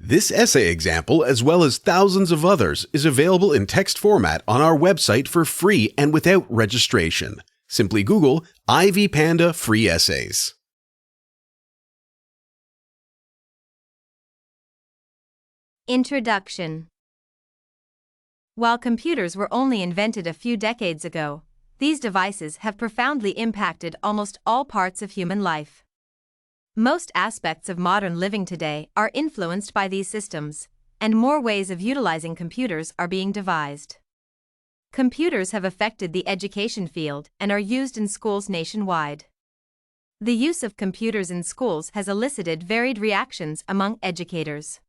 This essay example, as well as thousands of others, is available in text format on our website for free and without registration. Simply Google Ivy Panda Free Essays. Introduction. While computers were only invented a few decades ago, these devices have profoundly impacted almost all parts of human life. Most aspects of modern living today are influenced by these systems, and more ways of utilizing computers are being devised. Computers have affected the education field and are used in schools nationwide. The use of computers in schools has elicited varied reactions among educators.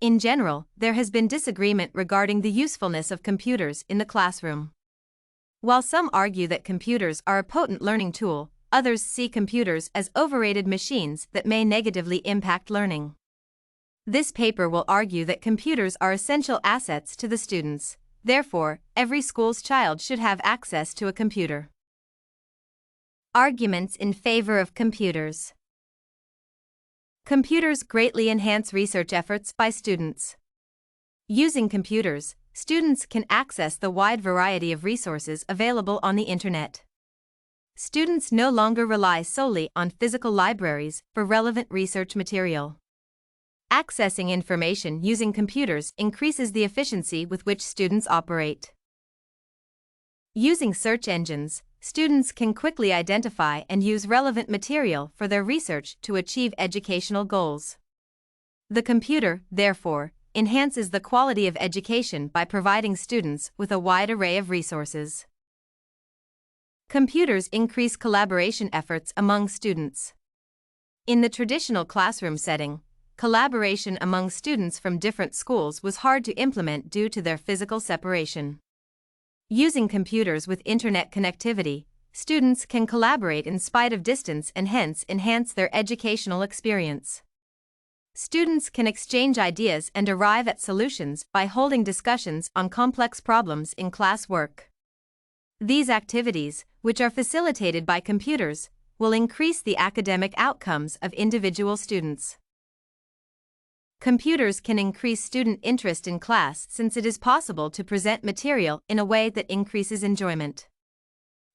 In general, there has been disagreement regarding the usefulness of computers in the classroom. While some argue that computers are a potent learning tool, others see computers as overrated machines that may negatively impact learning. This paper will argue that computers are essential assets to the students. Therefore, every school's child should have access to a computer. Arguments in favor of computers. Computers greatly enhance research efforts by students. Using computers, students can access the wide variety of resources available on the Internet. Students no longer rely solely on physical libraries for relevant research material. Accessing information using computers increases the efficiency with which students operate. Using search engines, students can quickly identify and use relevant material for their research to achieve educational goals. The computer, therefore, enhances the quality of education by providing students with a wide array of resources. Computers increase collaboration efforts among students. In the traditional classroom setting, collaboration among students from different schools was hard to implement due to their physical separation. Using computers with internet connectivity, students can collaborate in spite of distance and hence enhance their educational experience. Students can exchange ideas and arrive at solutions by holding discussions on complex problems in class work. These activities, which are facilitated by computers, will increase the academic outcomes of individual students. Computers can increase student interest in class since it is possible to present material in a way that increases enjoyment.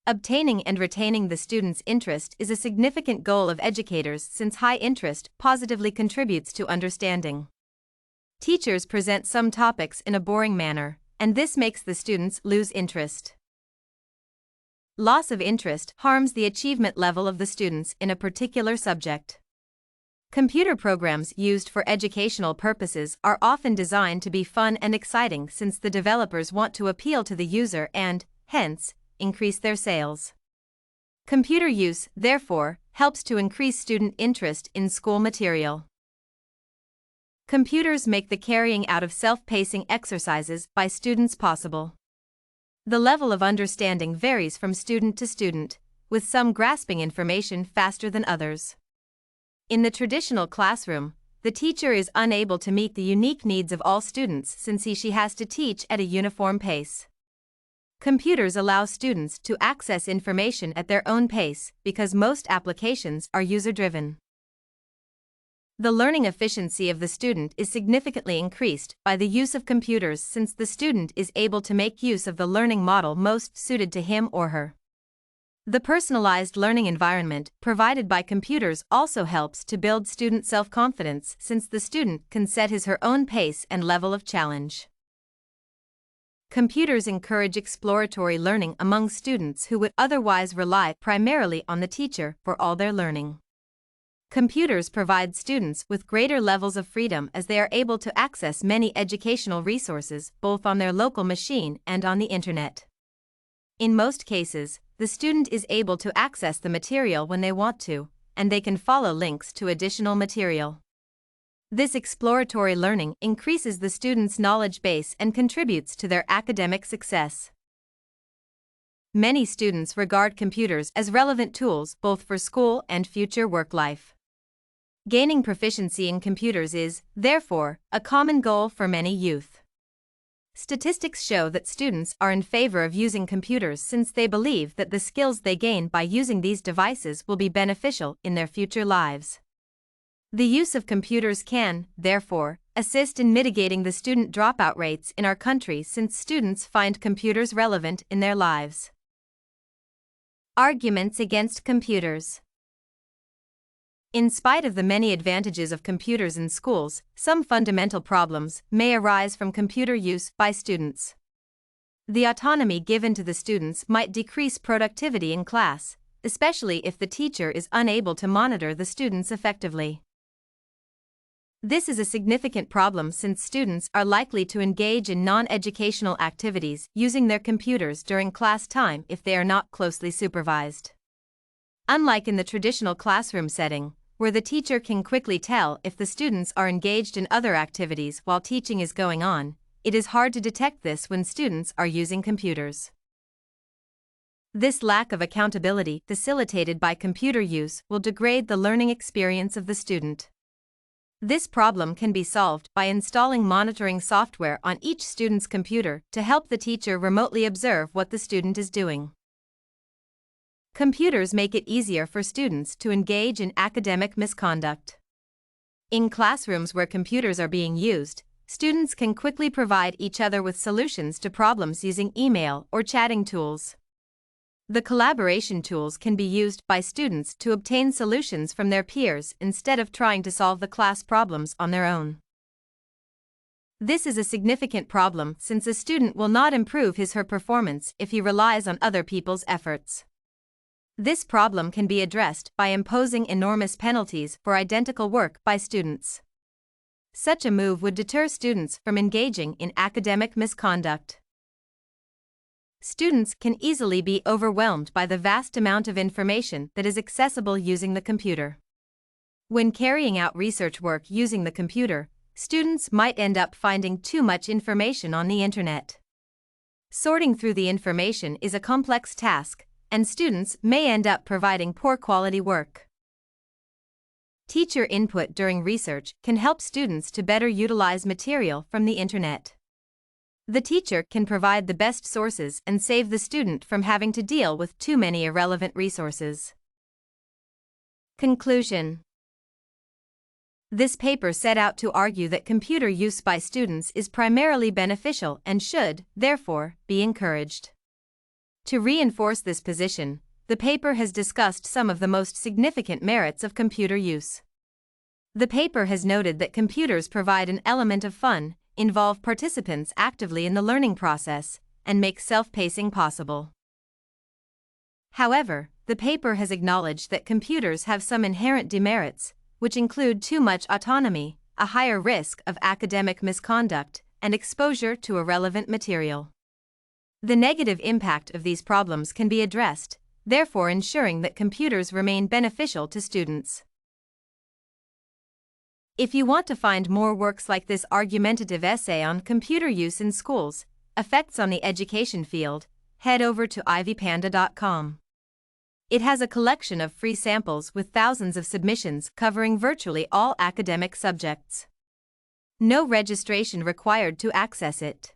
Obtaining and retaining the student's interest is a significant goal of educators since high interest positively contributes to understanding. Teachers present some topics in a boring manner, and this makes the students lose interest. Loss of interest harms the achievement level of the students in a particular subject. Computer programs used for educational purposes are often designed to be fun and exciting since the developers want to appeal to the user and, hence, increase their sales. Computer use, therefore, helps to increase student interest in school material. Computers make the carrying out of self-pacing exercises by students possible. The level of understanding varies from student to student, with some grasping information faster than others. In the traditional classroom, the teacher is unable to meet the unique needs of all students since she has to teach at a uniform pace. Computers allow students to access information at their own pace because most applications are user-driven. The learning efficiency of the student is significantly increased by the use of computers since the student is able to make use of the learning model most suited to him or her. The personalized learning environment provided by computers also helps to build student self-confidence since the student can set his or her own pace and level of challenge. Computers encourage exploratory learning among students who would otherwise rely primarily on the teacher for all their learning. Computers provide students with greater levels of freedom as they are able to access many educational resources both on their local machine and on the Internet. In most cases, the student is able to access the material when they want to, and they can follow links to additional material. This exploratory learning increases the student's knowledge base and contributes to their academic success. Many students regard computers as relevant tools both for school and future work life. Gaining proficiency in computers is, therefore, a common goal for many youth. Statistics show that students are in favor of using computers since they believe that the skills they gain by using these devices will be beneficial in their future lives. The use of computers can, therefore, assist in mitigating the student dropout rates in our country since students find computers relevant in their lives. Arguments against computers. In spite of the many advantages of computers in schools, some fundamental problems may arise from computer use by students. The autonomy given to the students might decrease productivity in class, especially if the teacher is unable to monitor the students effectively. This is a significant problem since students are likely to engage in non-educational activities using their computers during class time if they are not closely supervised. Unlike in the traditional classroom setting, where the teacher can quickly tell if the students are engaged in other activities while teaching is going on, it is hard to detect this when students are using computers. This lack of accountability facilitated by computer use will degrade the learning experience of the student. This problem can be solved by installing monitoring software on each student's computer to help the teacher remotely observe what the student is doing. Computers make it easier for students to engage in academic misconduct. In classrooms where computers are being used, students can quickly provide each other with solutions to problems using email or chatting tools. The collaboration tools can be used by students to obtain solutions from their peers instead of trying to solve the class problems on their own. This is a significant problem since a student will not improve his or her performance if he relies on other people's efforts. This problem can be addressed by imposing enormous penalties for identical work by students. Such a move would deter students from engaging in academic misconduct. Students can easily be overwhelmed by the vast amount of information that is accessible using the computer. When carrying out research work using the computer, students might end up finding too much information on the internet. Sorting through the information is a complex task, and students may end up providing poor quality work. Teacher input during research can help students to better utilize material from the internet. The teacher can provide the best sources and save the student from having to deal with too many irrelevant resources. Conclusion. This paper set out to argue that computer use by students is primarily beneficial and should, therefore, be encouraged. To reinforce this position, the paper has discussed some of the most significant merits of computer use. The paper has noted that computers provide an element of fun, involve participants actively in the learning process, and make self-pacing possible. However, the paper has acknowledged that computers have some inherent demerits, which include too much autonomy, a higher risk of academic misconduct, and exposure to irrelevant material. The negative impact of these problems can be addressed, therefore ensuring that computers remain beneficial to students. If you want to find more works like this argumentative essay on computer use in schools, effects on the education field, head over to ivypanda.com. It has a collection of free samples with thousands of submissions covering virtually all academic subjects. No registration required to access it.